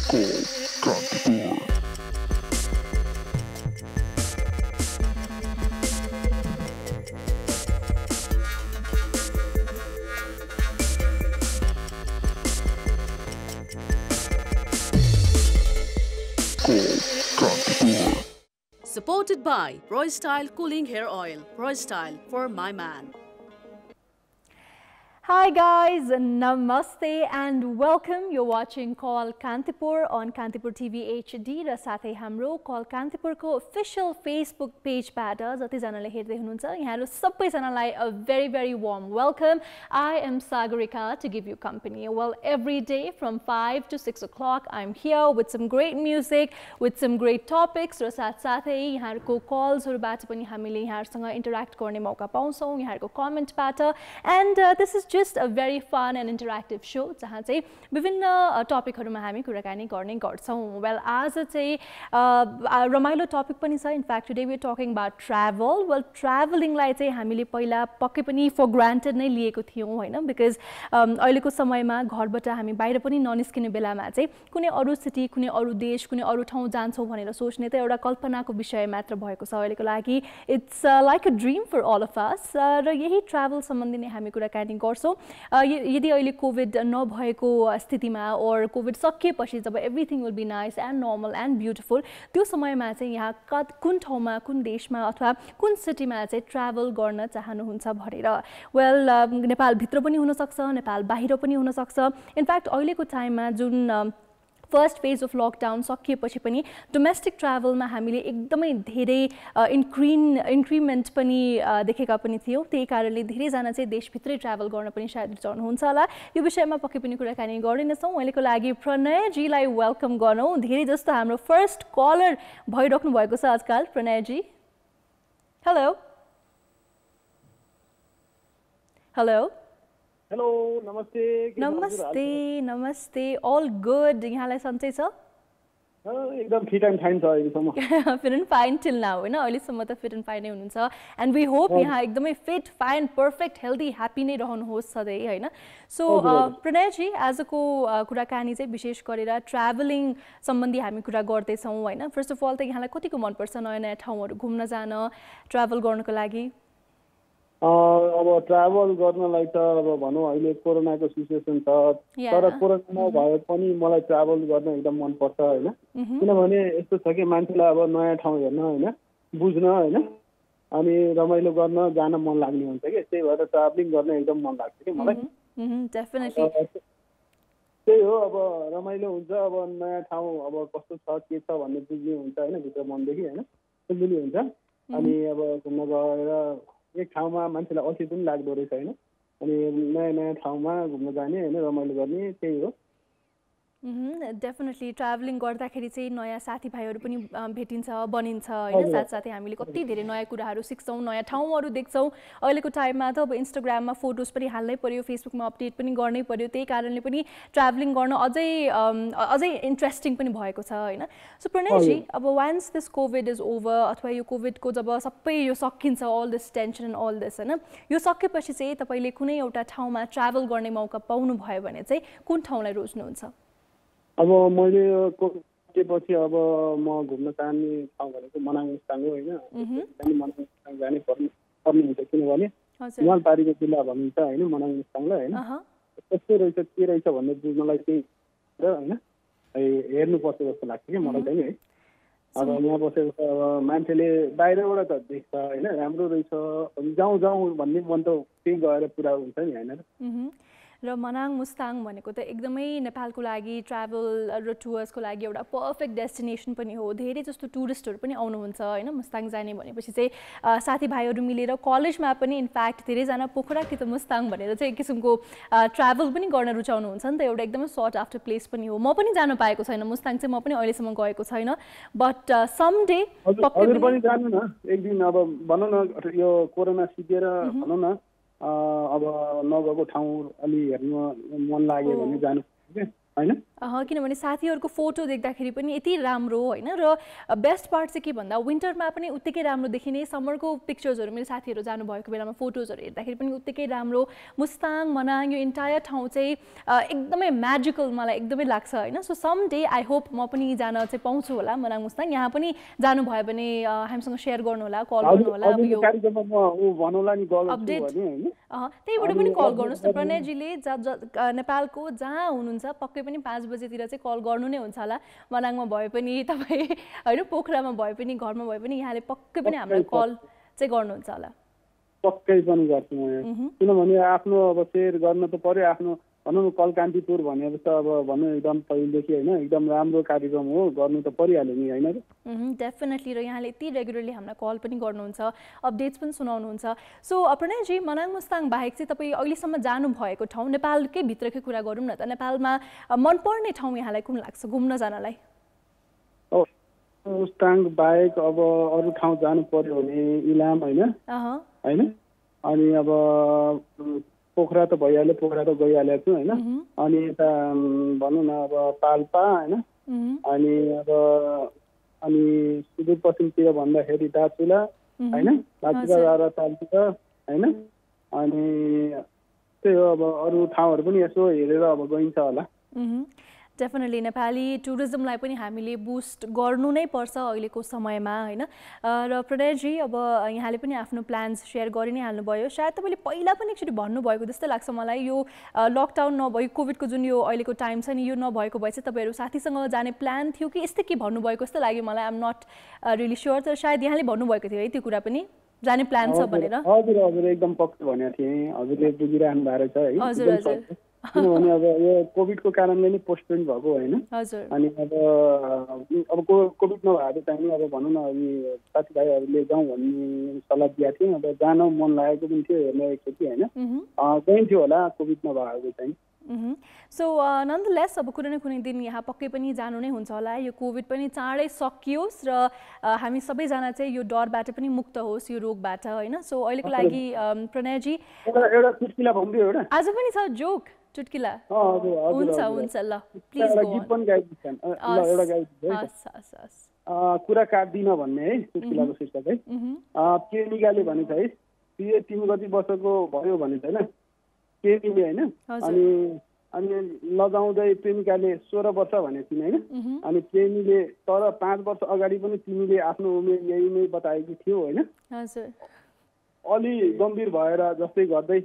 Supported by Roystyle Cooling Hair Oil. Roystyle for my man. Hi guys, namaste and welcome. You're watching Call Kantipur on Kantipur TV HD र साथै हाम्रो Call Kantipur को official Facebook page बाट जतिजनाले हेर्दै हुनुहुन्छ यहाँहरु सबैजनालाई a very warm welcome. I am Sagarika to give you company. Well, every day from 5 to 6 o'clock I'm here with some great music, with some great topics र साथसाथै यहाँहरुको कल्सहरुबाट पनि हामीले यहाँहरुसँग interact गर्ने मौका पाउँछौं यहाँहरुको कमेन्टबाट and this is just a very fun and interactive show जहाँ चाहिँ विभिन्न टपिकहरुमा हामी कुराकानी गर्ने गर्छौं. Well, आज चाहिँ रमाइलो टपिक पनि छ. In fact, today we are talking about travel. Well, traveling लाई चाहिँ हामीले पहिला पक्कै पनि for granted नै लिएको थियौं हैन, because अहिलेको समयमा घरबाट हामी बाहिर पनि ननिस्किने बेलामा चाहिँ कुनै अरु सिटी, कुनै अरु देश, कुनै अरु ठाउँ जान्छौं भनेर सोच्ने त एउटा कल्पनाको विषय मात्र भएको छ अहिलेको लागि. It's like a dream for all of us. र यही ट्राभल सम्बन्धी नै हामी कुराकानी गर्छौं. यदि अहिले कोभिड नभएको स्थितिमा और कोभिड सकिएपछि जब everything will be nice and normal and beautiful त्यो समयमा चाहिँ यहाँ कुन ठाउँमा कुन देशमा अथवा कुन सिटीमा चाहिँ ट्राभल गर्न चाहनुहुन्छ भनेर. वेल, नेपाल भित्र पनि हुन सक्छ, नेपाल बाहिर पनि हुन सक्छ. इनफ्याक्ट अहिलेको टाइममा जुन फर्स्ट फेज अफ लकडाउन सकिएपछि पनि डोमेस्टिक ट्राभलमा हामीले एकदमै धेरै इन्क्रिमेन्ट पनि देखेका पनि थियौं. त्यही कारणले धेरैजना चाहिँ देशभित्रै ट्राभल गर्न पनि सायद रुचाउनुहुन्छ होला. यो विषयमा पक्कै पनि कुराकानी गरिनेछौं. अहिलेको लागि प्रणयजीलाई वेलकम गरौँ. धेरै जस्तो हाम्रो फर्स्ट कलर भइराख्नु भएको छ आजकल. प्रणयजी, हेलो हेलो हेलो, नमस्ते. नमस्ते. All good. यहाँलाई सन्चै छ? एकदम फिट एन्ड फाइन छ अहिलेसम्म. Fit and fine till now हैन, अहिलेसम्म त फिट एन्ड फाइन नै हुनुहुन्छ. एन्ड वी होप यहाँ एकदमै fit, fine, perfect, healthy, happy नै रहनुहोस् सधैँ हैन. सो प्रणयजी, आजको कुराकानी चाहिँ विशेष गरेर ट्राभलिङ सम्बन्धी हामी कुरा गर्दैछौँ हैन. फर्स्ट अफ अल त यहाँलाई कतिको मनपर्छ नयाँ नयाँ ठाउँहरू घुम्न जान, ट्राभल गर्नको लागि? अब ट्राभल गर्नलाई त अब भनौँ अहिले कोरोनाको सिचुएसन छ, तर कोरोना भए पनि मलाई ट्राभल गर्न एकदम मनपर्छ हैन. किनभने यस्तो छ कि मान्छेलाई अब नयाँ ठाउँ हेर्न हैन, बुझ्न हैन, अनि रमाइलो गर्न जान मन लाग्ने हुन्छ कि, त्यही भएर ट्राभलिङ गर्न एकदम मन लाग्छ कि मलाई. डेफिनेटली त्यही हो. अब रमाइलो हुन्छ, अब नयाँ ठाउँ अब कस्तो छ के छ भन्ने बुझ्ने हुन्छ हैन, भित्र मनदेखि हैन, बुझ्ने हुन्छ. अनि अब घुम्न गएर एक ठाउँमा मान्छेलाई अल्छी पनि लाग्दो रहेछ हैन, अनि नयाँ नयाँ ठाउँमा घुम्न जाने हैन, रमाइलो गर्ने, त्यही हो. डेफिनेटली ट्राभलिङ गर्दाखेरि चाहिँ नयाँ साथीभाइहरू पनि भेटिन्छ, बनिन्छ हैन. साथसाथै हामीले कति धेरै नयाँ कुराहरू सिक्छौँ, नयाँ ठाउँहरू देख्छौँ. अहिलेको टाइममा त अब इन्स्टाग्राममा फोटोज पनि हाल्नै पर्यो, फेसबुकमा अपडेट पनि गर्नै पर्यो. त्यही कारणले पनि ट्राभलिङ गर्न अझै इन्ट्रेस्टिङ पनि भएको छ हैन. सो प्रणयजी, अब once this covid is over अथवा यो कोभिडको जब सबै यो सकिन्छ, all this tension and all this हैन, यो सकेपछि चाहिँ तपाईले कुनै एउटा ठाउँमा ट्राभल गर्ने मौका पाउनु भयो भने चाहिँ कुन ठाउँलाई रोज्नुहुन्छ? अब मैले कोभिडपछि अब म घुम्न चाहने ठाउँ भनेको मनाङ मुस्ताङ हो हैन. मनाङ मुस्ताङ जानै पर्ने हुन्छ, किनभने हिमालपारीको जिल्ला भनिन्छ हैन मनाङ मुस्ताङलाई हैन. कस्तो रहेछ के रहेछ भन्ने बुझ्नलाई चाहिँ हैन हेर्नुपर्छ जस्तो लाग्छ कि मलाई चाहिँ है. अब यहाँ बसेको अब मान्छेले बाहिरबाट त देख्छ हैन, राम्रो रहेछ, जाउँ भन्ने मन त त्यही गएर पुरा हुन्छ नि हैन. र मनाङ मुस्ताङ भनेको त एकदमै नेपालको लागि ट्राभल र टुर्सको लागि एउटा पर्फेक्ट डेस्टिनेसन पनि हो. धेरै जस्तो टुरिस्टहरू पनि आउनुहुन्छ हैन मुस्ताङ जाने भनेपछि चाहिँ. साथीभाइहरू मिलेर कलेजमा पनि इनफ्याक्ट धेरैजना पोखरा कि त मुस्ताङ भनेर चाहिँ एक किसिमको ट्राभल पनि गर्न रुचाउनुहुन्छ नि त. एउटा एकदमै सर्ट आफ्टर प्लेस पनि हो. म पनि जान पाएको छैन मुस्ताङ चाहिँ, म पनि अहिलेसम्म गएको छैन. बट समडे हजुर पनि जानु न एक दिन. अब भनौँ न यो कोरोना सिकेर भनौँ न अब नगएको ठाउँ अलि हेर्न मन लाग्यो भने जानु हैन। किनभने साथीहरूको फोटो देख्दाखेरि पनि यति राम्रो होइन र बेस्ट पार्ट चाहिँ के भन्दा विन्टरमा पनि उत्तिकै राम्रो देखिने समरको पिक्चर्सहरू मेरो साथीहरू जानुभएको बेलामा फोटोजहरू हेर्दाखेरि पनि उत्तिकै राम्रो मुस्ताङ मनाङ यो इन्टायर ठाउँ चाहिँ एकदमै म्याजिकल मलाई एकदमै लाग्छ होइन। So some day I hope म पनि जान चाहिँ पाउँछु होला मनाङ मुस्ताङ। यहाँ पनि जानुभयो भने हामीसँग सेयर गर्नु होला कल गर्नु होला अब यो अपडेट त्यहीबाट पनि कल गर्नुहोस् न प्रणयजीले नेपालको जहाँ हुनुहुन्छ पक्कै पनि 5 बजेतिर चाहिँ कल गर्नु नै हुन्छ होला। मनाङमा भए पनि तपाईँ होइन पोखरामा भए पनि घरमा भए पनि यहाँले पक्कै पनि हामीलाई कल चाहिँ गर्नुहुन्छ होला। पक्कै पनि गर्छु म किनभने आफ्नो अब सेयर गर्न त पर्यो आफ्नो भनौँ न कल कान्तिपुर भनेर त अब भनौँ एकदम पहिलेदेखि होइन एकदम राम्रो कार्यक्रम हो गर्नु त परिहाल्यो नि होइन र डेफिनेटली र यहाँले यति रेगुलरली हामीलाई कल पनि गर्नुहुन्छ अपडेट्स पनि सुनाउनुहुन्छ। सो प्रणयजी मनाङ मुस्ताङ बाहेक चाहिँ तपाईँ अहिलेसम्म जानुभएको ठाउँ नेपालकै भित्रकै कुरा गरौँ न त नेपालमा मनपर्ने ठाउँ यहाँलाई कुन लाग्छ घुम्न जानलाई? मुस्ताङ बाहेक अब अरू ठाउँ जानु पर्यो भने इलाम होइन होइन अनि अब पोखरा त भइहाल्यो पोखरा त गइहालेको छु होइन अनि यता भनौँ न अब पाल्पा होइन अनि अब अनि सुदूरपश्चिमतिर भन्दाखेरि दार्चुला होइन दार्चुला र तालचुला होइन अनि त्यही हो अब अरू ठाउँहरू पनि यसो हेरेर अब गइन्छ होला। डेफिनेटली नेपाली टुरिज्मलाई पनि हामीले बुस्ट गर्नु नै पर्छ अहिलेको समयमा होइन। र प्रणयजी अब यहाँले पनि आफ्नो प्लान्स सेयर गरि नै हाल्नुभयो सायद तपाईँले पहिला पनि एकचोटि भन्नुभएको जस्तो लाग्छ मलाई यो लकडाउन नभए कोभिडको जुन यो अहिलेको टाइम छ नि यो नभएको भए चाहिँ तपाईँहरू साथीसँग जाने प्लान थियो कि यस्तै के भन्नुभएको जस्तो लाग्यो मलाई आइएम नट रियली स्योर तर सायद यहाँले भन्नुभएको थियो है त्यो कुरा पनि जाने प्लान छ भनेर। हजुर हजुर एकदम पक्का भनेको थिएँ हजुरले बुझिरहनु भएको छ है। हजुर हजुर किनभने अब यो कोभिडको कारणले नै पोस्टपोन भएको होइन अनि अब कोभिड नभएको चाहिँ अब भनौँ न अघि साथीभाइहरूले जाउँ भन्ने सल्लाह दिएको थियो अब जान मन लागेको पनि थियो हेर्ने एकचोटि होइन गइन्थ्यो होला कोभिड नभएको चाहिँ। सो नन्दलेस अब कुनै न कुनै दिन यहाँ पक्कै पनि जानु नै हुन्छ होला यो कोभिड पनि चाँडै सकियोस् र हामी सबैजना चाहिँ यो डरबाट पनि मुक्त होस् यो रोगबाट होइन। सो अहिलेको लागि प्रणयजी एउटा चुटकिला भनिदियो एउटा आज पनि छ जोक चुटकिला हुन्छ हुन्छ ल प्लिज कुरा काट्दिन भन्ने है चुटकिलाको शीर्षक है प्रेमिकाले भनेछ है तिमी कति वर्षको भयो भनेछ होइन प्रेमीले होइन अनि अनि लगाउँदै प्रेमिकाले 16 वर्ष भनेको थिइन् होइन अनि प्रेमीले तर 5 वर्ष अगाडि पनि तिमीले आफ्नो उमेर यही नै बताएकी थियौ होइन अलि गम्भीर भएर जस्तै गर्दै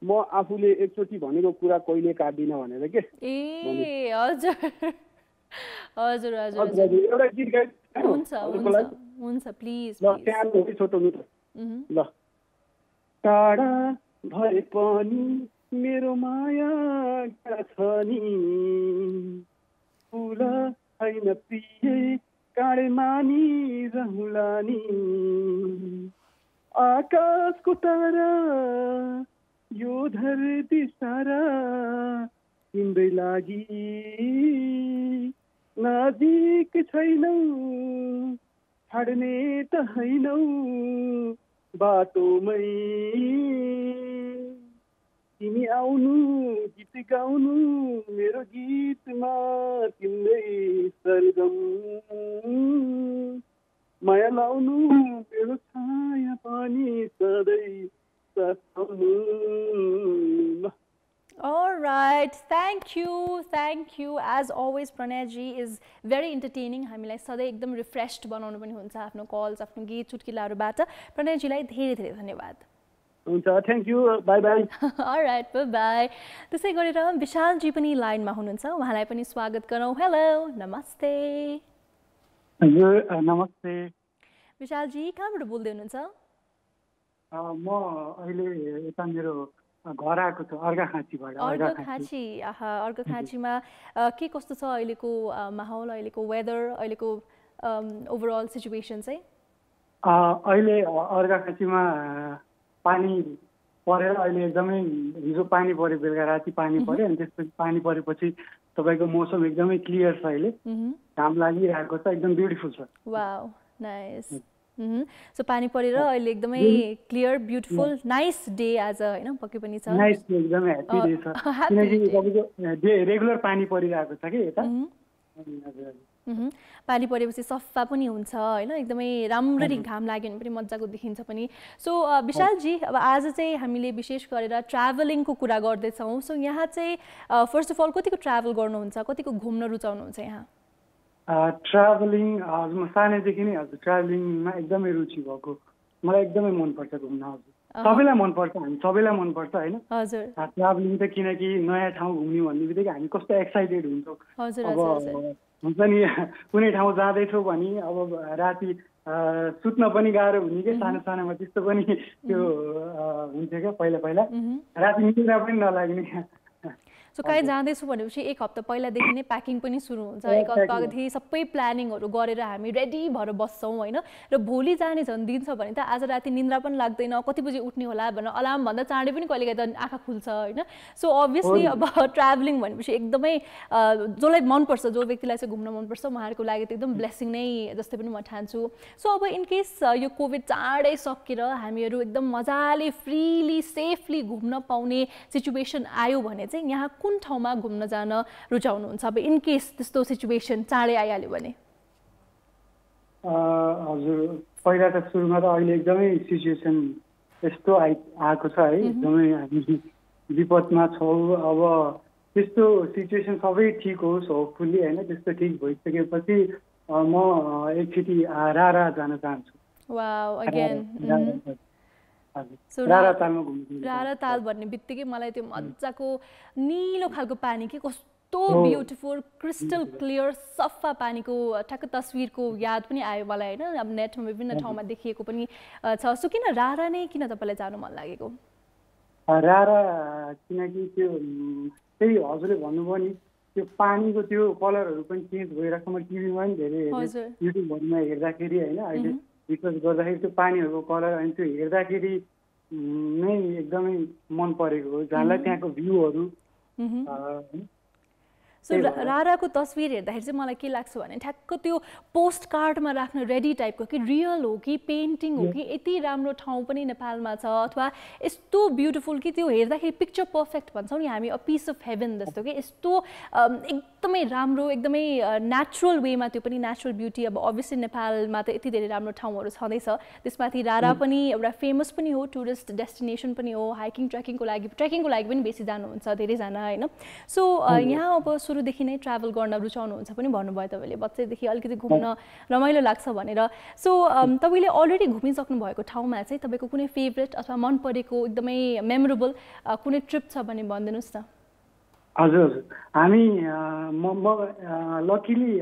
म आफूले एकचोटि भनेको कुरा कहिले काट्दिन भनेर के ए हजुर हजुर हजुर एउटा गीत गाइ हुन्छ हुन्छ हुन्छ प्लिज ल सानो हो छोटो मिठो ल टाढा भए पनि मेरो माया छ नि फुल छैन प्रिय काँडे मानी रहुला नि आकाशको तारा यो धरती सारा तिम्रै लागि नजिक छैनौ छाड्ने त हैनौ बाटोमै तिमी आउनु गीत गाउनु मेरो गीतमा तिम्रै सरगम माया लाउनु मेरो छाया पनि सधैँ All right, thank you as always Pranayji is very entertaining हामीलाई सधैँ एकदम रिफ्रेस्ड बनाउनु पनि हुन्छ आफ्नो कल्स आफ्नो गीत चुटकिलाहरुबाट प्रणयजीलाई धेरै धेरै धन्यवाद हुन्छ thank you bye bye all right bye bye त्यसै गरेर विशाल जी पनि लाइनमा हुनुहुन्छ उहाँलाई पनि स्वागत गरौँ हेलो नमस्ते हजुर नमस्ते विशाल जी कहाँबाट बोल्दै हुनुहुन्छ म अहिले यता मेरो घर आएको छु अर्घाखाँचीबाट अर्घाखाँची अर्घाखाँचीमा के कस्तो छ अहिलेको माहौल अहिलेको वेदर अहिलेको ओभरअल सिचुएसन चाहिँ अहिले अर्घाखाँचीमा पानी परेर अहिले एकदमै हिजो पानी पर्यो बेलुका राति पानी पर्यो अनि त्यसपछि पानी परेपछि तपाईको मौसम एकदमै क्लियर छ अहिले घाम लागिरहेको छ एकदम ब्युटिफुल छ वाउ नाइस सो पानी परेर अहिले एकदमै क्लियर ब्युटिफुल नाइस डे आज हैन पक्कै पनि छ नाइस एकदमै ह्यापी डे छ किनकि तपाईको रेगुलर पानी परिरहेको छ के यता पानी परेपछि सफा पनि हुन्छ हैन एकदमै राम्ररी घाम लाग्यो भने पनि मज्जाको देखिन्छ पनि सो विशालजी अब आज चाहिँ हामीले विशेष गरेर ट्राभलिङको कुरा गर्दैछौँ सो यहाँ चाहिँ फर्स्ट अफ अल कतिको ट्राभल गर्नुहुन्छ कतिको घुम्न रुचाउनुहुन्छ यहाँ ट्राभलिङ म सानैदेखि नै हजुर ट्राभलिङमा एकदमै रुचि भएको मलाई एकदमै मनपर्छ घुम्न हजुर सबैलाई मनपर्छ हामी सबैलाई मनपर्छ होइन हजुर ट्राभलिङ त किनकि नयाँ ठाउँ घुम्ने भन्ने बित्तिकै हामी कस्तो एक्साइटेड हुन्छौँ अब हुन्छ नि कुनै ठाउँ जाँदैछौँ भने अब राति सुत्न पनि गाह्रो हुने कि सानो सानोमा त्यस्तो पनि त्यो हुन्थ्यो क्या पहिला पहिला राति निद्रा पनि नलाग्ने सो कहीँ जाँदैछु भनेपछि एक हप्ता पहिलादेखि नै प्याकिङ पनि सुरु हुन्छ एक हप्तादेखि सबै प्लानिङहरू गरेर हामी रेडी भएर बस्छौँ होइन र भोलि जाने झन् दिन छ भने त आज राति निन्द्रा पनि लाग्दैन कति बजी उठ्ने होला भनेर अलार्मभन्दा चाँडै पनि कहिलेकाहीँ त आँखा खुल्छ होइन सो अभियसली अब ट्राभलिङ भनेपछि एकदमै जसलाई मनपर्छ जो व्यक्तिलाई चाहिँ घुम्न मनपर्छ उहाँहरूको लागि त एकदम ब्लेसिङ नै जस्तै पनि म ठान्छु सो अब इनकेस यो कोभिड चाँडै सकेर हामीहरू एकदम मजाले फ्रिली सेफली घुम्न पाउने सिचुएसन आयो भने चाहिँ यहाँ कुन ठाउँमा घुम्न जान रुचाउनुहुन्छ अब इन केस त्यस्तो सिचुएसन चाँडै आइहाल्यो भने हजुर पहिला त सुरुमा त अहिले एकदमै सिचुएसन यस्तो आएको छ है एकदमै हामी विपदमा छौँ अब त्यस्तो सिचुएसन सबै ठिक होस् होपफुल्ली होइन त्यस्तो ठिक भइसकेपछि म एकचोटि रारा जान चाहन्छु वाउ अगेन सो रारा ताल भन्ने बित्तिकै मलाई त्यो मजाको निलो खालको पानी के कस्तो ब्युटिफुल क्रिस्टल क्लियर सफा पानीको ठ्याक्क तस्विरको याद पनि आयो मलाई होइन अब नेटमा विभिन्न ठाउँमा देखिएको पनि छ सो किन रारा नै किन तपाईँलाई जानु मन लागेको रारा किनकि त्यो त्यही हजुरले भन्नुभयो नि त्यो पानीको त्यो कलरहरू पनि चेन्ज भइरहेको मैले टिभीमा पनि धेरै हेरेँ युट्युबहरूमा हेर्दाखेरि होइन अहिले रिसर्च गर्दाखेरि त्यो पानीहरूको कलर अनि त्यो हेर्दाखेरि नै एकदमै मन परेको हो जहाँलाई त्यहाँको भ्यूहरू सो राराको तस्विर हेर्दाखेरि चाहिँ मलाई के लाग्छ भने ठ्याक्क त्यो पोस्ट कार्डमा राख्न रेडी टाइपको कि रियल हो कि पेन्टिङ हो कि यति राम्रो ठाउँ पनि नेपालमा छ अथवा यस्तो ब्युटिफुल कि त्यो हेर्दाखेरि पिक्चर पर्फेक्ट भन्छौँ नि हामी अ पिस अफ हेभन जस्तो कि यस्तो एकदमै राम्रो एकदमै नेचुरल वेमा त्यो पनि नेचुरल ब्युटी अब अभियसली नेपालमा त यति धेरै राम्रो ठाउँहरू छँदैछ त्यसमाथि रारा पनि एउटा फेमस पनि हो टुरिस्ट डेस्टिनेसन पनि हो हाइकिङ ट्रेकिङको लागि पनि बेसी जानुहुन्छ धेरैजना होइन सो यहाँ अब सुरुदेखि नै ट्राभल गर्न रुचाउनुहुन्छ पनि भन्नुभयो तपाईँले बच्चैदेखि अलिकति घुम्न रमाइलो लाग्छ भनेर सो तपाईँले अलरेडी घुमिसक्नु भएको ठाउँमा चाहिँ तपाईँको कुनै फेभरेट अथवा मन परेको एकदमै मेमोरेबल कुनै ट्रिप छ भने भनिदिनुहोस् न हजुर हजुर हामी म लकिली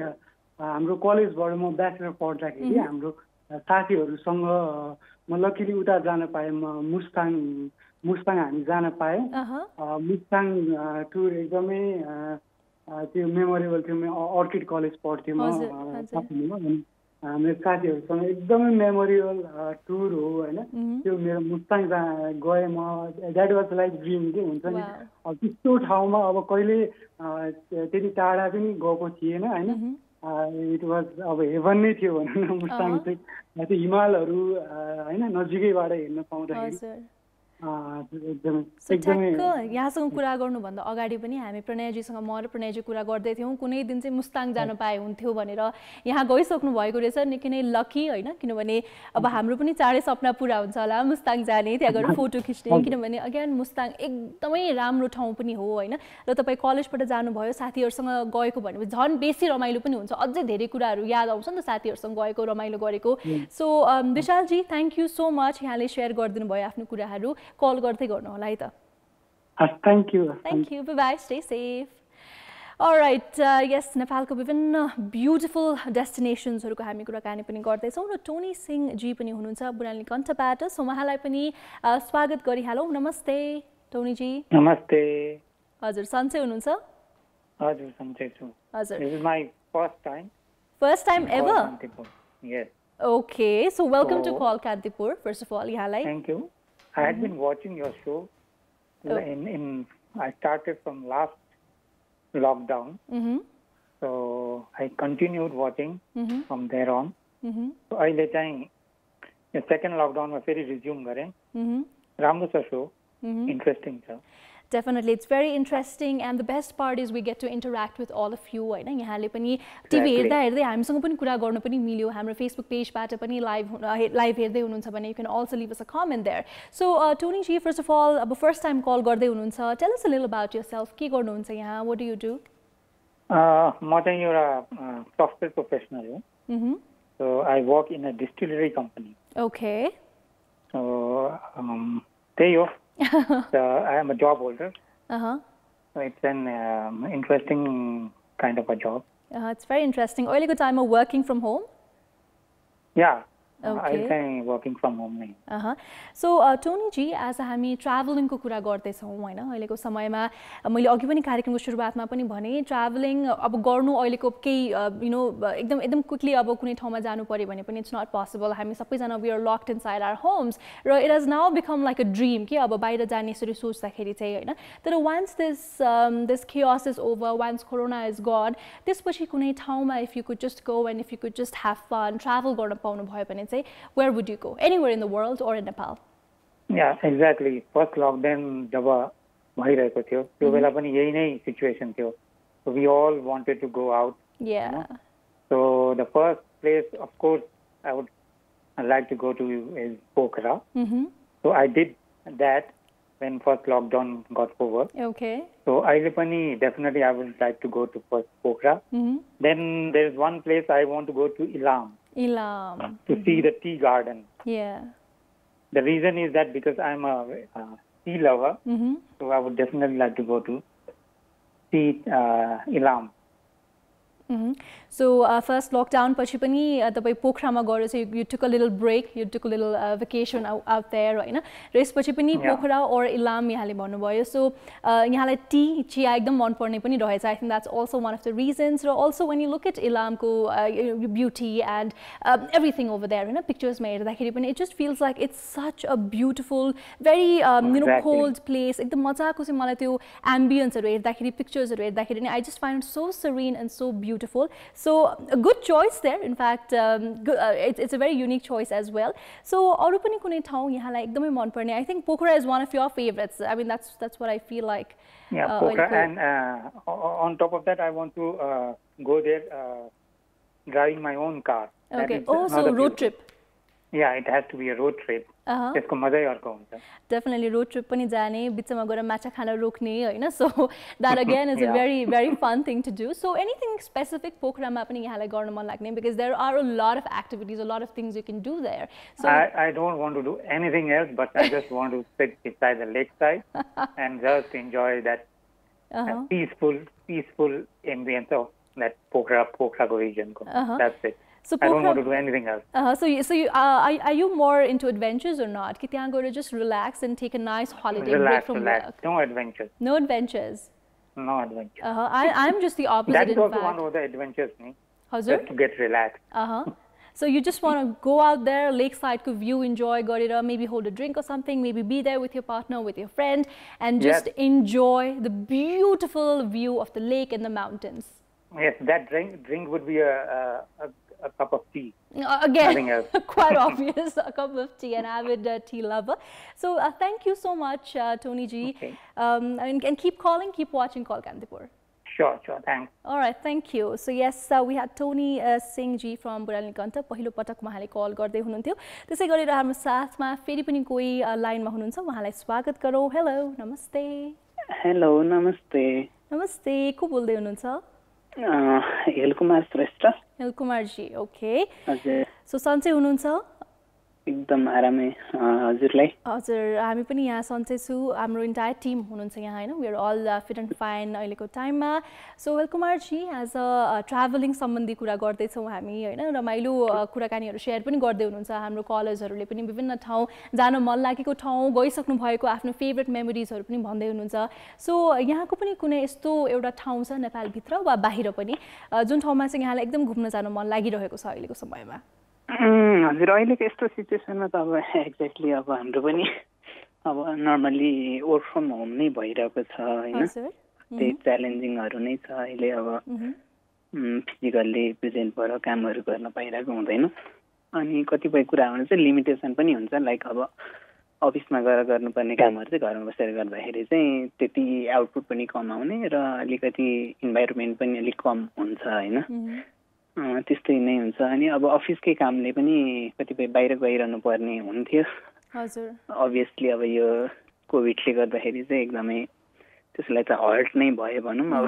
हाम्रो कलेजबाट म ब्याचलर पढ्दाखेरि हाम्रो साथीहरूसँग म लकिली उता जान पाएँ म मुस्ताङ हामी जान पाएँ मुस्ताङ टुर एकदमै त्यो मेमोरेबल थियो म अर्किड कलेज पढ्थेँ म साथीमा मेरो साथीहरूसँग एकदमै मेमोरेबल टुर हो होइन त्यो मेरो मुस्ताङ गएँ म द्याट वाज लाइक ड्रिम के हुन्छ नि त्यस्तो ठाउँमा अब कहिले त्यति टाढा पनि गएको थिएन होइन इट वाज अब हेभन नै थियो भनौँ न मुस्ताङ चाहिँ त्यो हिमालहरू होइन नजिकैबाट हेर्न पाउँदाखेरि यहाँसँग कुरा गर्नुभन्दा अगाडि पनि हामी प्रणयजीसँग म र प्रणयजी कुरा गर्दै थियौँ कुनै दिन चाहिँ मुस्ताङ जान पाए हुन्थ्यो भनेर यहाँ गइसक्नु भएको रहेछ निकै नै लकी होइन किनभने अब हाम्रो पनि चाँडै सपना पुरा हुन्छ होला मुस्ताङ जाने त्यहाँ गएर फोटो खिच्ने किनभने अगेन मुस्ताङ एकदमै राम्रो ठाउँ पनि हो होइन र तपाईँ कलेजबाट जानुभयो साथीहरूसँग गएको भनेपछि झन् बेसी रमाइलो पनि हुन्छ अझै धेरै कुराहरू याद आउँछ नि त साथीहरूसँग गएको रमाइलो गरेको so विशालजी thank you so much यहाँले सेयर गरिदिनु भयो आफ्नो कुराहरू कल गर्दै गर्नु होला है त thank you bye stay safe alright yes नेपालको विभिन्न ब्युटिफुल डेस्टिनेसन्सहरूको हामी कुराकानी पनि गर्दैछौँ र टोनी सिंह जी पनि हुनुहुन्छ बुढानी कण्ठबाट सो उहाँलाई पनि स्वागत गरिहालौँ नमस्ते टोनीजी नमस्ते हजुर सन्चै हुनुहुन्छ हजुर सन्चै छु हजुर this is my first time ever yes okay so welcome to call Kantipur first of all यहाँलाई thank you I had been watching your show I started from last lockdown. So I continued watching from there on. So अहिले चाहिँ यो second लकडाउनमा फेरि resume गरेँ राम्रो छ so interesting छ Definitely, it's very interesting, and the best part is we get to interact with all of you. हैन यहाँले पनि टिभी हेर्दा हेर्दै हामीसँग पनि कुरा गर्न पनि मिल्यो हाम्रो फेसबुक पेजबाट पनि लाइभ हेर्दै हुनुहुन्छ भने you can also leave us a comment there. So Tony ji, first of all, अब first time call गर्दै हुनुहुन्छ, tell us a little about yourself. के गर्नुहुन्छ यहाँ? What do you do? म चाहिँ एउटा सफ्टवेयर प्रोफेसनल हो. So I work in a distillery company. Okay. So त्यही हो. So I am a job holder. So it's an interesting kind of a job. It's very interesting. अहिलेको टाइममा working from home? Yeah. Okay. I am working from home नै. So Tony ji, as हामी traveling को कुरा गर्दैछौँ हैन अहिलेको समयमा मैले अघि पनि कार्यक्रमको सुरुवातमा पनि भने ट्राभलिङ अब गर्नु अहिलेको केही यु नो एकदम क्विकली अब कुनै ठाउँमा जानु पर्यो भने पनि इट्स नट पोसिबल हामी सबैजना we are locked inside our homes र it has now become like a dream कि अब बाहिर जाने यसरी सोच्दाखेरि चाहिँ हैन तर once this chaos is over, once corona is gone, त्यसपछि कुनै ठाउँमा if you could just go and if you could just have fun travel गर्न पाउनु भयो भने where would you go? Anywhere in the world or in Nepal? Yeah, exactly. First lockdown जब भइरहेको थियो त्यो बेला पनि यही नै सिचुएसन थियो. So we all wanted to go out. Yeah. You know? So the first place, of course, I would like to go to is Pokhara. So I did that when first lockdown got over. Okay. So definitely I would like to go to first Pokhara. Then there is one place I want to go to Ilam. To see the tea garden. Yeah. The reason is that because I'm a tea lover, so I would definitely like to go to see Ilam. So first lockdown पछि पनि तपाई पोखरामा गएर चाहिँ you took a little break, you took a little vacation out there हैन र यसपछि पनि पोखरा or इलाम यहाँले भन्नुभयो so यहाँलाई टी चिया एकदम मन पर्ने पनि रहेछ. I think that's also one of the reasons. Also when you look at इलामको beauty and everything over there हैन pictures मा हेर्दाखेरि पनि it just feels like it's such a beautiful very you know cold place. एकदम मजाको चाहिँ मलाई त्यो ambience हरु हेर्दाखेरि pictures हरु हेर्दाखेरि नि I just find it so serene and so beautiful. So a good choice there. In fact, it's a very unique choice as well. So अरु पनि कुनै ठाउँ यहाँलाई एकदमै मन पर्ने. I think Pokhara is one of your favorites. I mean that's what I feel like. Yeah, Pokhara and on top of that I want to go there driving my own car. Okay. Oh, so road trip. Yeah, it has to be a road trip. त्यसको मजै अर्को हुन्छ. Definitely road trip पनि जाने बिचमा गएर माछा खान रोक्ने हैन so that again is a very fun thing to do. So anything specific पोखरामा पनि यहाँलाई गर्न मन लाग्ने because there are a lot of activities, a lot of things you can do there. So I don't want to do anything else but I just want to sit beside the lakeside and just enjoy that peaceful ambience of that Pokhara region. That's it. So I don't want to do anything else. Are you more into adventures or not? कि त्यहाँ गएर just relax and take a nice holiday break from work. No adventures. No adventures. No adventures. I'm just the opposite. That's also one of the adventures, just to get relaxed. So you just want to go out there, lakeside को view enjoy गरेर, maybe hold a drink or something, maybe be there with your partner, with your friend, and just enjoy the beautiful view of the lake and the mountains. Yes, that drink would be a cup of tea. Again, quite obvious, a cup of tea, an avid tea lover. So thank you so much, Tony ji. Okay. And keep calling, keep watching Call Kantipur. Sure, thanks. All right, thank you. So yes, we had Tony Singh ji from Buralikanta. पहिलो पटक उहाँले call गर्दै हुनुहुन्थ्यो. त्यसै गरेर हाम्रो साथमा फेरि पनि कोही लाइनमा हुनुहुन्छ. उहाँलाई स्वागत गरौँ. हेलो, नमस्ते. हेलो, नमस्ते. नमस्ते. को बोल्दै हुनुहुन्छ? हेलकुमार श्रेष्ठ. हेलकुमार जी, ओके. हजुर. सो सन्चै हुनुहुन्छ? एकदम आरामै. हजुरलाई? हजुर, हामी पनि यहाँ सन्चै छु. हाम्रो इन्टायर टिम हुनुहुन्छ यहाँ हैन. We are all fit and fine अहिलेको टाइममा. So Helkumar ji, as a travelling सम्बन्धी कुरा गर्दैछौँ हामी हैन. रमाइलो कुराकानीहरू सेयर पनि गर्दै हुनुहुन्छ. हाम्रो कलर्सहरूले पनि विभिन्न ठाउँ जान मन लागेको ठाउँ गइसक्नु भएको आफ्नो फेभरेट मेमोरिजहरू पनि भन्दै हुनुहुन्छ. सो यहाँको पनि कुनै यस्तो एउटा ठाउँ छ नेपालभित्र वा बाहिर पनि जुन ठाउँमा चाहिँ यहाँलाई एकदम घुम्न जान मन लागिरहेको छ अहिलेको समयमा? हजुर, अहिलेको यस्तो सिचुएसनमा त अब एक्ज्याक्टली अब हाम्रो पनि अब नर्मली वर्क फ्रम होम नै भइरहेको छ होइन. त्यही च्यालेन्जिङहरू नै छ अहिले. अब फिजिकल्ली प्रेजेन्ट भएर कामहरू गर्न पाइरहेको हुँदैन. अनि कतिपय कुराहरू चाहिँ लिमिटेसन पनि हुन्छ, लाइक अब अफिसमा गएर गर्नुपर्ने कामहरू चाहिँ घरमा बसेर गर्दाखेरि चाहिँ त्यति आउटपुट पनि कम आउने र अलिकति इन्भाइरोमेन्ट पनि अलिक कम हुन्छ होइन, त्यस्तै नै हुन्छ। अनि अब अफिसकै कामले पनि कतिपय बाहिर गइरहनु पर्ने हुन्थ्यो। अभियसली अब यो कोभिडले गर्दाखेरि चाहिँ एकदमै त्यसलाई त हर्ट नै भयो भनौँ, अब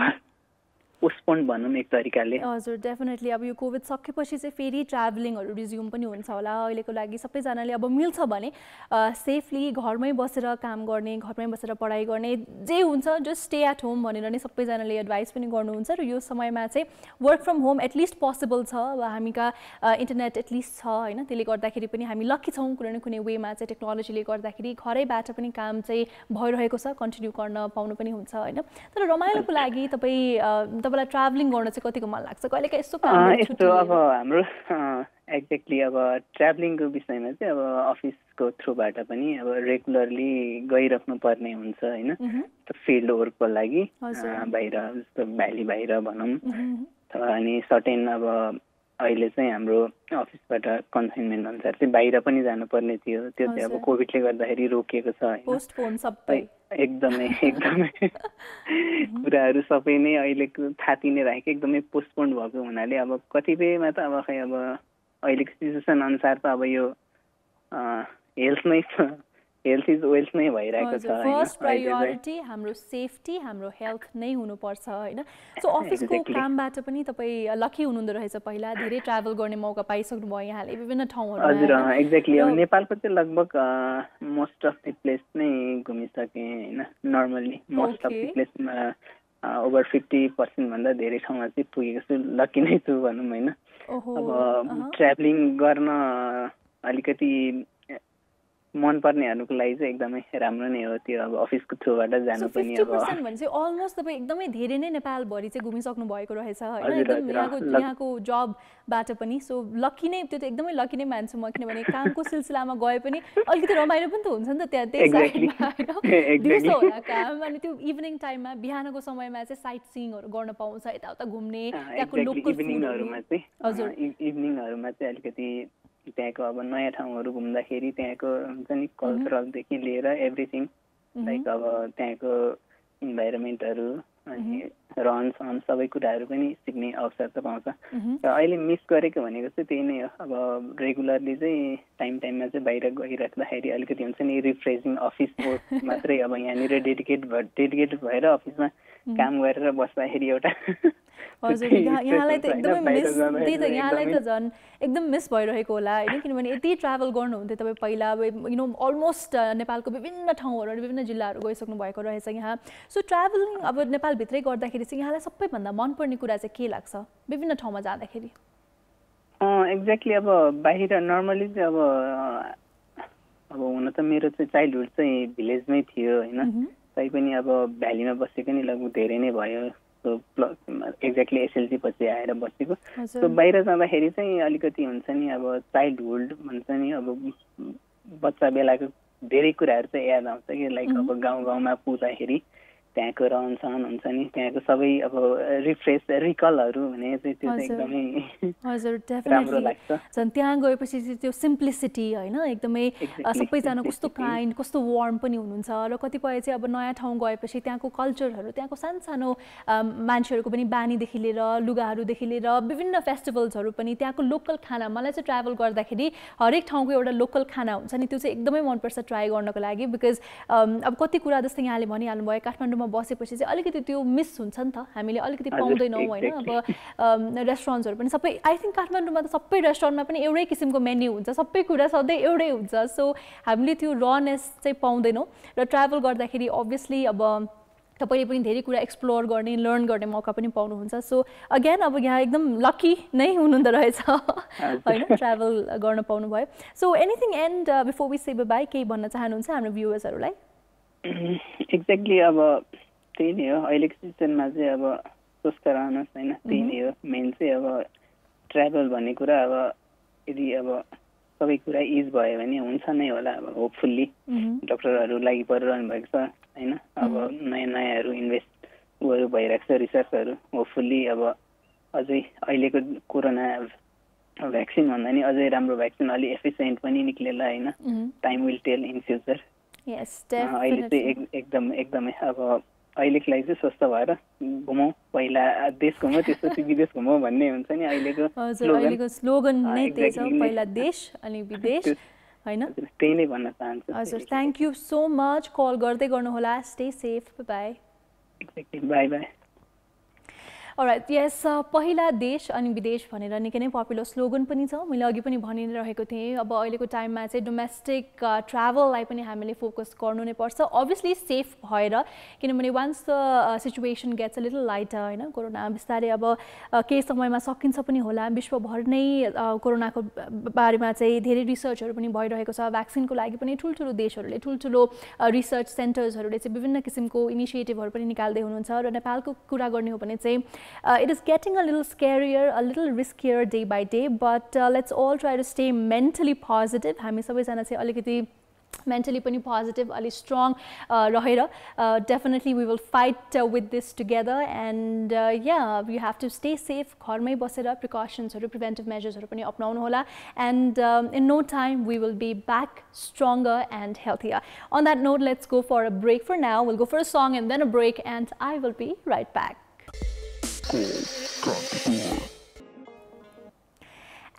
पोस्टपोन्ड भनौँ एक तरिकाले। हजुर डेफिनेटली अब यो कोभिड सकेपछि चाहिँ फेरि ट्राभलिङहरू रिज्युम पनि हुन्छ होला। अहिलेको लागि सबैजनाले अब मिल्छ भने सेफली घरमै बसेर काम गर्ने, घरमै बसेर पढाइ गर्ने, जे हुन्छ जस्ट स्टे एट होम भनेर नै सबैजनाले एडभाइस पनि गर्नुहुन्छ। र यो समयमा चाहिँ work from home at least possible छ, अब हामीका इन्टरनेट एटलिस्ट छ होइन, त्यसले गर्दाखेरि पनि हामी लकी छौँ कुनै न कुनै वेमा चाहिँ टेक्नोलोजीले गर्दाखेरि घरैबाट पनि काम चाहिँ भइरहेको छ, कन्टिन्यू गर्न पाउनु पनि हुन्छ होइन। तर रमाइलोको लागि तपाईँलाई ट्राभलिङ गर्न चाहिँ कतिको मन लाग्छ? कहिलेकाहीँ यस्तो अब हाम्रो एक्ज्याक्टली अब ट्राभलिङको विषयमा चाहिँ अब अफिसको थ्रुबाट पनि अब रेगुलरली गइराख्नु पर्ने हुन्छ होइन, फिल्ड वर्कको लागि बाहिर, जस्तो भ्याली बाहिर भनौँ। अनि सर्टेन अब अहिले चाहिँ हाम्रो अफिसबाट कन्साइनमेन्ट अनुसार चाहिँ बाहिर पनि जानुपर्ने थियो, त्यो चाहिँ अब कोभिडले गर्दाखेरि रोकिएको छ होइन। एकदमै कुराहरू सबै नै अहिलेको थाती नै राखेको एकदमै पोस्टपोन्ड भएको हुनाले अब कतिपयमा त अब खै अब अहिलेको सिचुएसन अनुसार त अब यो हेल्थ इज वेल्थ नै भइरहेको छ। फर्स्ट प्रायोरिटी हाम्रो सेफ्टी, हाम्रो हेल्थ नै हुनुपर्छ होइन। सो अफिसको कामबाट पनि तपाईँ लकी हुनुहुँदो रहेछ, पहिला धेरै ट्राभल गर्ने मौका पाइसक्नु भयो यहाँले विभिन्न ठाउँहरू। हजुर एक्ज्याक्टली, अब नेपालको चाहिँ लगभग मोस्ट अफ द प्लेस नै घुमिसकेँ होइन, नर्मल्ली मोस्ट अफ द प्लेसमा ओभर 50% भन्दा धेरै ठाउँमा चाहिँ पुगेको छु, लकी नै छु भनौँ होइन। अब ट्राभलिङ गर्न अलिकति मनपर्नेहरूको लागि चाहिँ एकदमै राम्रो नै हो त्यो, अब अफिसको थ्रुबाट जानु पनि। अब 50% भने चाहिँ अलमोस्ट तपाईँ एकदमै धेरै नै नेपालभरि चाहिँ घुमिसक्नु भएको रहेछ होइन, एकदम यहाँको जबबाट पनि। सो लकी नै, त्यो त एकदमै लकी नै मान्छु म, किनभने कामको सिलसिलामा गए पनि अलिकति रमाइलो पनि त हुन्छ नि त त्यहाँ, त्यही साइडमा होइन, दिउँसो होला काम, अनि त्यो इभिनिङ टाइममा बिहानको समयमा चाहिँ साइट सिइङहरू गर्न पाउँछ, यताउता घुम्ने, त्यहाँको लोकल इभिनिङहरूमा चाहिँ। हजुर इभिनिङहरूमा चाहिँ अलिकति त्यहाँको अब नयाँ ठाउँहरू घुम्दाखेरि त्यहाँको हुन्छ नि कल्चरलदेखि लिएर एभ्रिथिङ, लाइक अब त्यहाँको इन्भाइरोमेन्टहरू अनि रहन सहन सबै कुराहरू पनि सिक्ने अवसर त पाउँछ। र अहिले मिस गरेको भनेको चाहिँ त्यही नै हो, अब रेगुलरली चाहिँ टाइममा चाहिँ बाहिर गइराख्दाखेरि अलिकति हुन्छ नि रिफ्रेसिङ, अफिस वर्क मात्रै अब यहाँनिर डेडिकेट भएर अफिसमा काम गरेर बस्दाखेरि एउटा हजुर यहाँलाई त एकदमै मिस, त्यही त यहाँलाई त झन् एकदम मिस भइरहेको होला होइन, किनभने यति ट्राभल गर्नुहुन्थ्यो तपाईँ पहिला, अब यु नो अलमोस्ट नेपालको विभिन्न ठाउँहरू अनि विभिन्न जिल्लाहरू गइसक्नु भएको रहेछ यहाँ। सो ट्राभलिङ अब नेपालभित्रै गर्दाखेरि चाहिँ यहाँलाई सबैभन्दा मनपर्ने कुरा चाहिँ के लाग्छ विभिन्न ठाउँमा जाँदाखेरि? एक्ज्याक्टली, अब बाहिर नर्मली चाहिँ अब हुन त मेरो चाहिँ चाइल्डहुड चाहिँ भिलेजमै थियो होइन, तैपनि अब भ्यालीमा बसेको नि लगभग धेरै नै भयो। एक्ज्याक्टली एसएलसी पछि आएर बसेको। सो बाहिर जाँदाखेरि चाहिँ अलिकति हुन्छ नि अब चाइल्डहुड भन्छ नि, अब बच्चा बेलाको धेरै कुराहरू चाहिँ याद आउँछ कि, लाइक अब गाउँमा पुग्दाखेरि त्यहाँको रहन सहन हुन्छ नि, त्यहाँको सबै अब रिकलहरू भने चाहिँ त्यो चाहिँ एकदमै राम्रो लाग्छ। झन् त्यहाँ गएपछि चाहिँ त्यो सिम्प्लिसिटी होइन, एकदमै सबैजना कस्तो काइन्ड, कस्तो वार्म पनि हुनुहुन्छ। र कतिपय चाहिँ अब नयाँ ठाउँ गएपछि त्यहाँको कल्चरहरू, त्यहाँको सानो मान्छेहरूको पनि बानीदेखि लिएर लुगाहरूदेखि लिएर विभिन्न फेस्टिभल्सहरू पनि, त्यहाँको लोकल खाना, मलाई चाहिँ ट्राभल गर्दाखेरि हरेक ठाउँको एउटा लोकल खाना हुन्छ नि, त्यो चाहिँ एकदमै मनपर्छ ट्राई गर्नको लागि। बिकज अब कति कुरा जस्तै यहाँले भनिहाल्नु भयो, काठमाडौँमा बसेपछि चाहिँ अलिकति त्यो मिस हुन्छ नि त, हामीले अलिकति पाउँदैनौँ होइन। अब रेस्टुरेन्ट्सहरू पनि सबै, आई थिङ्क काठमाडौँमा त सबै रेस्टुरेन्टमा पनि एउटै किसिमको मेन्यू हुन्छ, सबै कुरा सधैँ एउटै हुन्छ। सो हामीले त्यो रनेस चाहिँ पाउँदैनौँ। र ट्राभल गर्दाखेरि अभियसली अब तपाईँले पनि धेरै कुरा एक्सप्लोर गर्ने, लर्न गर्ने मौका पनि पाउनुहुन्छ। सो अगेन अब यहाँ एकदम लकी नै हुनुहुँदो रहेछ होइन, ट्राभल गर्न पाउनु भयो। So anything and before we say bye, केही भन्न चाहनुहुन्छ हाम्रो भ्युवर्सहरूलाई? एक्ज्याक्टली, अब त्यही नै हो अहिलेको सिचुएसनमा चाहिँ, अब स्वस्थ रहनुहोस् होइन, त्यही नै हो मेन चाहिँ। अब ट्राभल भन्ने कुरा अब यदि अब सबै कुरा इज भयो भने हुन्छ नै होला, अब होपफुल्ली डक्टरहरू लागि परिरहनु भएको छ होइन, अब नयाँहरू इन्भेस्टहरू भइरहेको छ, रिसर्चहरू, होपफुल्ली अब अझै अहिलेको कोरोना भ्याक्सिन भन्दा नि अझै राम्रो भ्याक्सिन अलि एफिसिएन्ट पनि निक्लेला हैन time will tell in future yes अहिले चाहिँ एकदमै अब अहिलेको लागि चाहिँ स्वस्थ भएर घुमौँ पहिला देश घुमौँ त्यसपछि विदेश घुमौँ भन्ने हुन्छ नि अहिलेको स्लोगन नै त्यही छ पहिला देश अनि विदेश हैन त्यही नै भन्न चाहन्छु हजुर thank you so much call गर्दै गर्नुहोला stay safe bye exactly bye bye alright yes पहिला देश अनि विदेश भनेर निकै नै पपुलर स्लोगन पनि छ मैले अघि पनि भनिरहेको थिएँ अब अहिलेको टाइममा चाहिँ डोमेस्टिक ट्राभललाई पनि हामीले फोकस गर्नु नै पर्छ अभियसली सेफ भएर किनभने once the situation gets a little lighter हैन कोरोना बिस्तारै अब केही समयमा सकिन्छ पनि होला विश्वभर नै कोरोनाको बारेमा चाहिँ धेरै रिसर्चहरू पनि भइरहेको छ भ्याक्सिनको लागि पनि ठुल्ठुलो देशहरूले ठुल्ठुलो रिसर्च सेन्टर्सहरूले चाहिँ विभिन्न किसिमको इनिसिएटिभहरू पनि निकाल्दै हुनुहुन्छ र नेपालको कुरा गर्ने हो भने चाहिँ it is getting a little scarier, a little riskier day by day, but let's all try to stay mentally positive. हामी सबैजना चाहिँ अलिकति mentally पनि positive, अलि strong रहेर definitely we will fight with this together and yeah, we have to stay safe. घरमै बसेर precautions, preventive measures पनि अपनाउनु होला and in no time we will be back stronger and healthier. On that note, let's go for a break for now. We'll go for a song and then a break and I will be right back.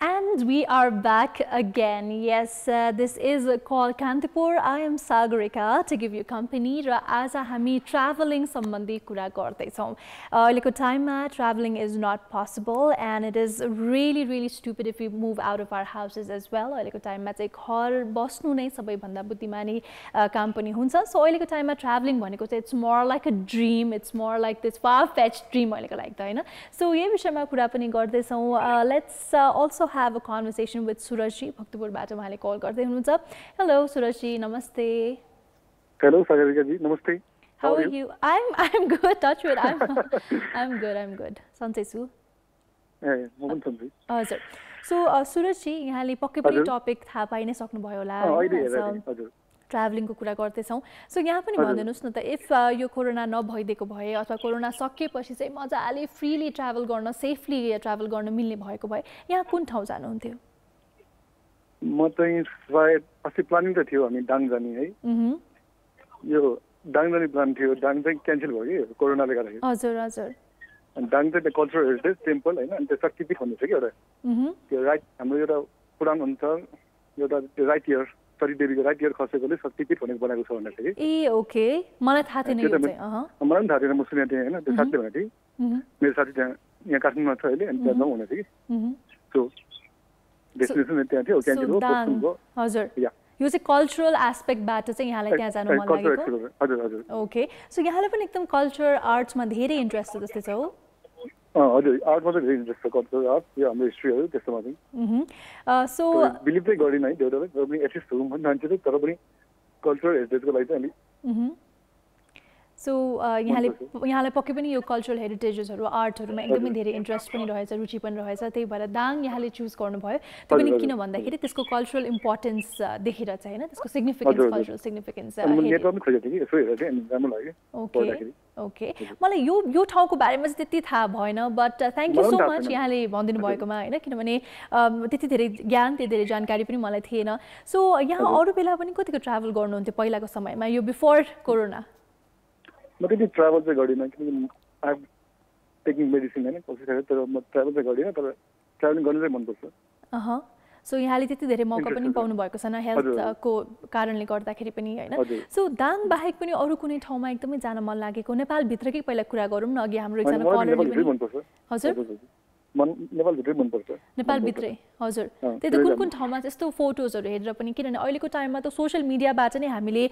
And we are back again. Yes, this is called Kantipur. I am Sagarika to give you company. र आज हामी traveling सम्बन्धी कुरा गर्दैछौँ अहिलेको टाइममा traveling is not possible and it is really stupid if we move out of our houses as well. अहिलेको टाइममा चाहिँ घर बस्नु नै सबैभन्दा बुद्धिमानी काम पनि हुन्छ सो अहिलेको टाइममा traveling भनेको चाहिँ it's more like a dream, it's more like this far-fetched dream अहिलेको लागि त हैन सो यही विषयमा कुरा पनि गर्दैछौँ let's also have a conversation with Surajji Bhaktapurबाट उहाँले कल गर्दै हुनुहुन्छ Hello Surajji Namaste Hello Sagarika ji Namaste How are you I'm good touch wood I'm good सन्चै छु म पनि सन्चै हजुर सो Surajji यहाँले पक्कै पनि टपिक थाहा पाइ नै सक्नु भयो होला हजुर ट्राभलिङको कुरा गर्दैछौँ सो यहाँ पनि भनिदिनुहोस् न त इफ यो कोरोना नभइदिएको भए अथवा कोरोना सकिएपछि चाहिँ मजाले फ्रीली ट्राभल गर्न सेफली ट्राभल गर्न मिल्ने भएको भए यहाँ कुन ठाउँ जानुहुन्थ्यो म चाहिँ सायद अस्ति प्लानिङ त थियो हामी दाङ जाने है यो दाङ जाने प्लान थियो दाङ चाहिँ क्यान्सल भयो कि कोरोनाले गर्दाखेरि हजुर अनि दाङ चाहिँ कल्चरल हेरिटेज टेम्पल हैन अनि त्यो शक्तिपीठ भन्ने छ कि एउटा त्यो राइट हाम्रो एउटा पुराण हुन्छ एउटा राइट इयर सतीदेवीको राइट इयर खसेकोले शक्तिपीठ भनेको बनाएको छ भनेको थियो कि ए ओके मलाई थाहा थिएन यो चाहिँ मलाई पनि थाहा थिएन म सुनेको थिएँ होइन त्यो साथीले भनेको थिएँ मेरो साथी त्यहाँ यहाँ काठमाडौँमा छ अहिले अनि त्यहाँ जाउँ भनेको थियो कि सो डेस्टिनेसन त्यहाँ थियो क्यान्सल हो हजुर यो चाहिँ कल्चरल एस्पेक्टबाट चाहिँ यहाँलाई त्यहाँ जानु मन लागेको हजुर ओके सो यहाँलाई पनि एकदम कल्चर आर्ट्समा धेरै इन्ट्रेस्ट छ जस्तै छ हो हजुर आर्टमा चाहिँ धेरै इन्ट्रेस्ट छ कल्चरल आर्ट यो हाम्रो हिस्ट्रीहरू त्यस्तोमा चाहिँ सो बिलिभ चाहिँ गरिनँ है देउरालाई तर पनि एटलिस्ट हुँ भन्ने मान्छे चाहिँ तर पनि कल्चरल हेरिटेजको लागि चाहिँ अलिक सो यहाँलाई पक्कै पनि यो कल्चरल हेरिटेजेसहरू आर्टहरूमा एकदमै धेरै इन्ट्रेस्ट पनि रहेछ रुचि पनि रहेछ त्यही भएर दाङ यहाँले चुज गर्नुभयो त्यो पनि किन भन्दाखेरि त्यसको कल्चरल इम्पोर्टेन्स देखेर चाहिँ होइन त्यसको सिग्निफिकेन्स कल्चरल सिग्निफिकेन्स ओके मलाई यो ठाउँको बारेमा चाहिँ त्यति थाहा भएन but thank you so much यहाँले भनिदिनु भएकोमा होइन किनभने त्यति धेरै ज्ञान त्यति धेरै जानकारी पनि मलाई थिएन सो यहाँ अरू बेला पनि कतिको ट्राभल गर्नुहुन्थ्यो पहिलाको समयमा यो बिफोर कोरोना म त्यति ट्राभल चाहिँ गर्दिनँ किनकि आई एम टेकिङ मेडिसिन होइन कोसिस तर म ट्राभल चाहिँ गर्दिनँ तर ट्राभलिङ गर्नु चाहिँ मनपर्छ सो यहाँले त्यति धेरै मौका पनि पाउनु भएको छैन हेल्थको कारणले गर्दाखेरि पनि होइन सो दाङ बाहेक पनि अरू कुनै ठाउँमा एकदमै जान मन लागेको नेपालभित्रकै पहिला कुरा गरौँ न अघि हाम्रो एकजना कलरले पनि हजुर नेपालभित्रै मनपर्छ नेपालभित्रै हजुर त्यही त कुन ठाउँमा त्यस्तो फोटोजहरू हेरेर पनि किनभने अहिलेको टाइममा त सोसियल मिडियाबाट नै हामीले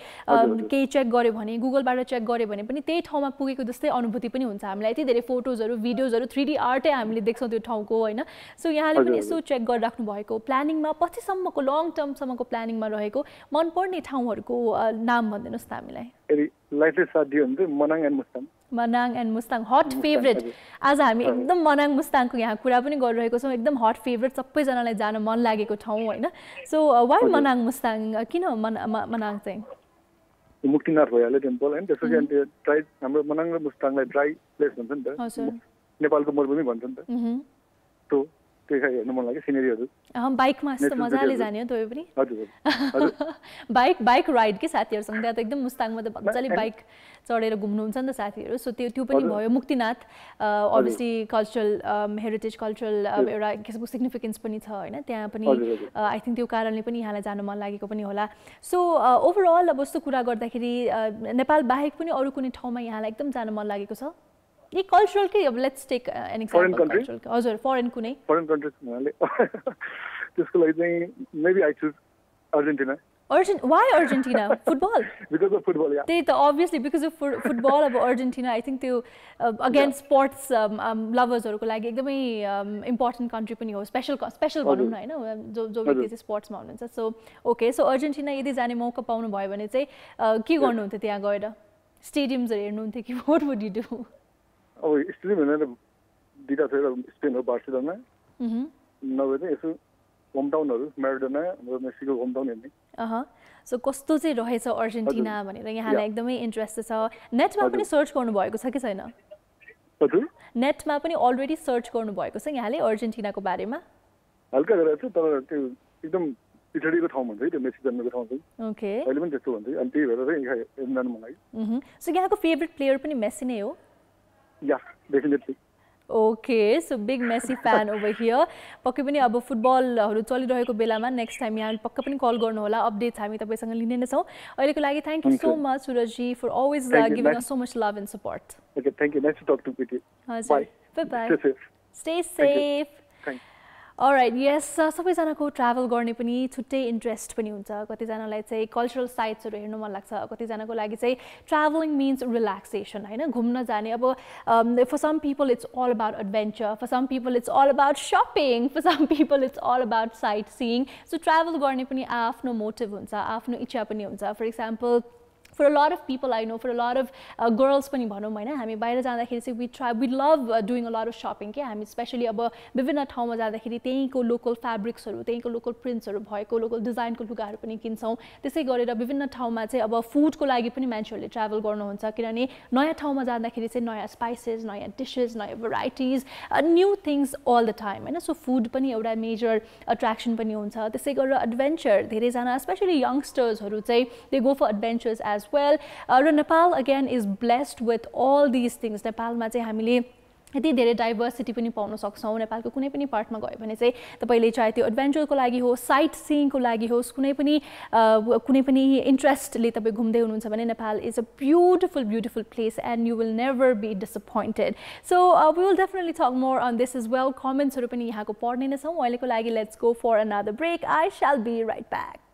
केही चेक गर्यो भने गुगलबाट चेक गर्यो भने पनि त्यही ठाउँमा पुगेको जस्तै अनुभूति पनि हुन्छ हामीलाई यति धेरै फोटोजहरू भिडियोजहरू 3D आर्टै हामीले देख्छौँ त्यो ठाउँको होइन सो यहाँले पनि यसो चेक गरिराख्नु भएको प्लानिङमा पछिसम्मको लङ टर्मसम्मको प्लानिङमा रहेको मनपर्ने ठाउँहरूको नाम भनिदिनुहोस् त हामीलाई लाइफले साथ दियो भने चाहिँ Manang and Mustang hot favourite आज हामी एकदम मनाङ मुस्ताङको यहाँ कुरा पनि गरिरहेको छौँ एकदम हट फेभरेट सबैजनालाई जान मन लागेको ठाउँ होइन सो वाइ मनाङ मुस्ताङ किन मनाङ चाहिँ मुक्तिनाथ भइहाल्यो टेम्पल होइन त्यसपछि अनि त्यो ड्राई हाम्रो मनाङ र मुस्ताङलाई ड्राई प्लेस भन्छ नि त नेपालको मरुभूमि भन्छ नि त सो त्यही हेर्नु मन लाग्यो सिनेरीहरू बाइकमा यस्तो मजाले जाने हो तपाईँ पनि हजुर बाइक राइड के साथीहरूसँग त्यहाँ त एकदम मुस्ताङमा त मजाले बाइक चढेर घुम्नुहुन्छ नि त साथीहरू सो त्यो पनि भयो Muktinath obviously cultural heritage cultural एउटा किसिमको सिग्निफिकेन्स पनि छ होइन त्यहाँ पनि आई थिङ्क त्यो कारणले पनि यहाँलाई जानु मन लागेको पनि होला सो ओभरअल अब यस्तो कुरा गर्दाखेरि नेपाल बाहेक पनि अरू कुनै ठाउँमा यहाँलाई एकदम जानु मन लागेको छ यही कल्चरल के अब let's take an example cultural हजुर फरेन कुनै फरेन कन्ट्रिज भन्नाले त्यसको लागि चाहिँ maybe I choose Argentina Why Argentina? Football? Because of football, yeah. They obviously because of football about Argentina. I think त्यो again sports lovers हरुको लागि एकदमै important country पनि हो. Special भनौं न हैन जो व्यक्ति चाहिँ sports मा हुनुहुन्छ. So okay, so Argentina यदि जाने मौका पाउनु भयो भने चाहिँ के गर्नुहुन्थ्यो त्यहाँ गएर? Stadiums हेर्नुहुन्थ्यो कि what would you do? अब स्टेडियम हेर्न दिटा छ स्पेन हो बार्सिलोना. नभए चाहिँ यसो होम टाउनहरु म्याराडोना र मेसीको होम टाउन हेर्ने सो कस्तो चाहिँ रहेछ अर्जेन्टिना भनेर यहाँलाई एकदमै इन्ट्रेस्ट छ नेटमा पनि सर्च गर्नु भएको छ कि छैन हजुर नेटमा पनि अलरेडी सर्च गर्नु भएको छ यहाँले अर्जेन्टिनाको बारेमा हल्का गरेको छु तर त्यो एकदम पिछडिको ठाउँ भन्छ त्यो मेसी जन्मेको ठाउँ चाहिँ ओके अहिले पनि त्यस्तो भन्छ अनि त्यही भएर चाहिँ हेर्न जानु मन लाग्यो सो यहाँको फेभरेट प्लेयर पनि मेसी नै हो या definitely Okay, so big Messi fan over here. पक्कै पनि अब फुटबलहरु चलिरहेको बेलामा नेक्स्ट टाइम यहाँ पक्कै पनि कल गर्नु होला अपडेट्स हामी तपाईसँग लिने नै छौं अहिलेको लागि thank you so much Suraj ji for always giving us so much love and support okay thank you nice to talk to you bye bye stay safe alright yes सबैजनाको ट्राभल गर्ने पनि छुट्टै इन्ट्रेस्ट पनि हुन्छ कतिजनालाई चाहिँ कल्चरल साइट्सहरू हेर्नु मन लाग्छ कतिजनाको लागि चाहिँ ट्राभलिङ मिन्स रिल्याक्सेसन होइन घुम्न जाने अब for some people it's all about adventure for some people it's all about shopping for some people it's all about sightseeing so travel गर्ने पनि आफ्नो मोटिभ हुन्छ आफ्नो इच्छा पनि हुन्छ for example for a lot of people I know for a lot of girls पनि भनौं हैन हामी बाहिर जाँदाखेरि चाहिँ we love doing a lot of shopping के हामी स्पेशली अब विभिन्न ठाउँमा जाँदाखेरि त्यहीको लोकल फ्याब्रिक्सहरु त्यहीको लोकल प्रिन्ट्सहरु भएको लोकल डिजाइनको लुगाहरु पनि किन्छौं त्यसै गरेर विभिन्न ठाउँमा चाहिँ अब फुडको लागि पनि मान्छेहरुले ट्राभल गर्नुहुन्छ किनभने नयाँ ठाउँमा जाँदाखेरि चाहिँ नयाँ स्पाइसेस नयाँ डिशेस नयाँ varieties new things all the time हैन सो फुड पनि एउटा मेजर अट्र्याक्सन पनि हुन्छ त्यसै गरेर एडभेन्चर धेरै जना स्पेशली यंगस्टर्सहरु चाहिँ they go for adventures as well Nepal again is blessed with all these things नेपालमा चाहिँ हामीले यति धेरै डाइभर्सिटी पनि पाउन सक्छौं नेपालको कुनै पनि पार्टमा गयो भने चाहिँ तपाईले चाहे त्यो एडभेन्चरको लागि हो साइट सीइङको लागि होस् कुनै पनि इन्ट्रेस्टले तपाई घुम्दै हुनुहुन्छ भने Nepal is a beautiful place and you will never be disappointed so we will definitely talk more on this as well कमेन्ट्सहरु पनि यहाँको पढ्ने नै छौं अहिलेको लागि let's go for another break I shall be right back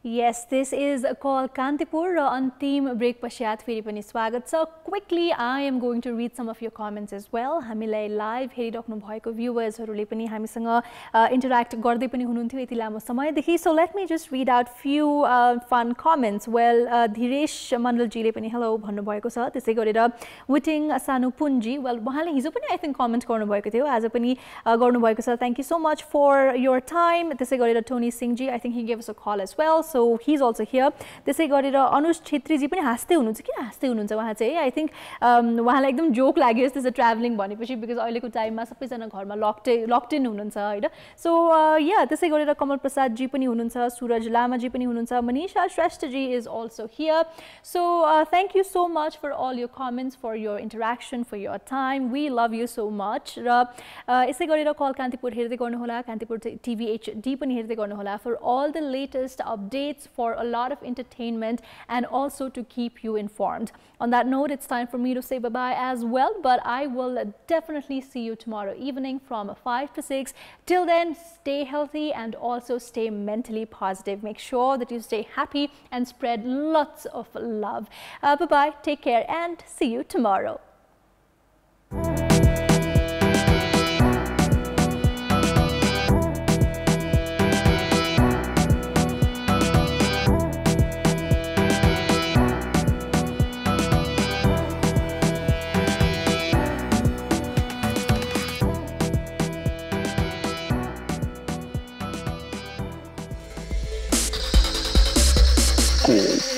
Yes, this is called Kantipur. Antim break पश्चात फेरि पनि स्वागत छ. Quickly, I am going to read some of your comments as well. हामीलाई live हेरिराख्नु भएको viewers-हरुले पनि हामीसँग interact गर्दै पनि हुनुहुन्थ्यो यति लामो समयदेखि. So let me just read out few fun comments. Well, Dhiresh Mandalजीले पनि hello भन्नु भएको छ. त्यसै गरेर Witing Sanupunji, well उहाँले हिजो पनि I think comment गर्नु भएको थियो. आज पनि गर्नु भएको छ. Thank you so much for your time. त्यसै गरेर Tony Singhji, I think he gave us a call as well. So he's also here. त्यसै गरेर अनुज छेत्रीजी पनि हाँस्दै हुनुहुन्छ किन हाँस्दै हुनुहुन्छ उहाँ चाहिँ आई थिंक उहाँलाई एकदम जोक लाग्यो जस्तो छ ट्राभलिङ भनेपछि बिकज अहिलेको टाइममा सबैजना घरमा लक्ड इन हुनुहुन्छ हैन सो या त्यसै गरेर कमल प्रसाद जी पनि हुनुहुन्छ सूरज लामा जी पनि हुनुहुन्छ मनीषा श्रेष्ठ जी is also here so thank you so much for all your comments for your interaction for your time we love you so much र यसै गरेर कल कान्तिपुर हेर्दै गर्नु होला कान्तिपुर टिभी एचडी पनि हेर्दै गर्नु होला for all the latest updates for a lot of entertainment and also to keep you informed. On that note, it's time for me to say bye-bye as well, but I will definitely see you tomorrow evening from 5 to 6. Till then, stay healthy and also stay mentally positive. Make sure that you stay happy and spread lots of love. Bye-bye, take care and see you tomorrow. Cool.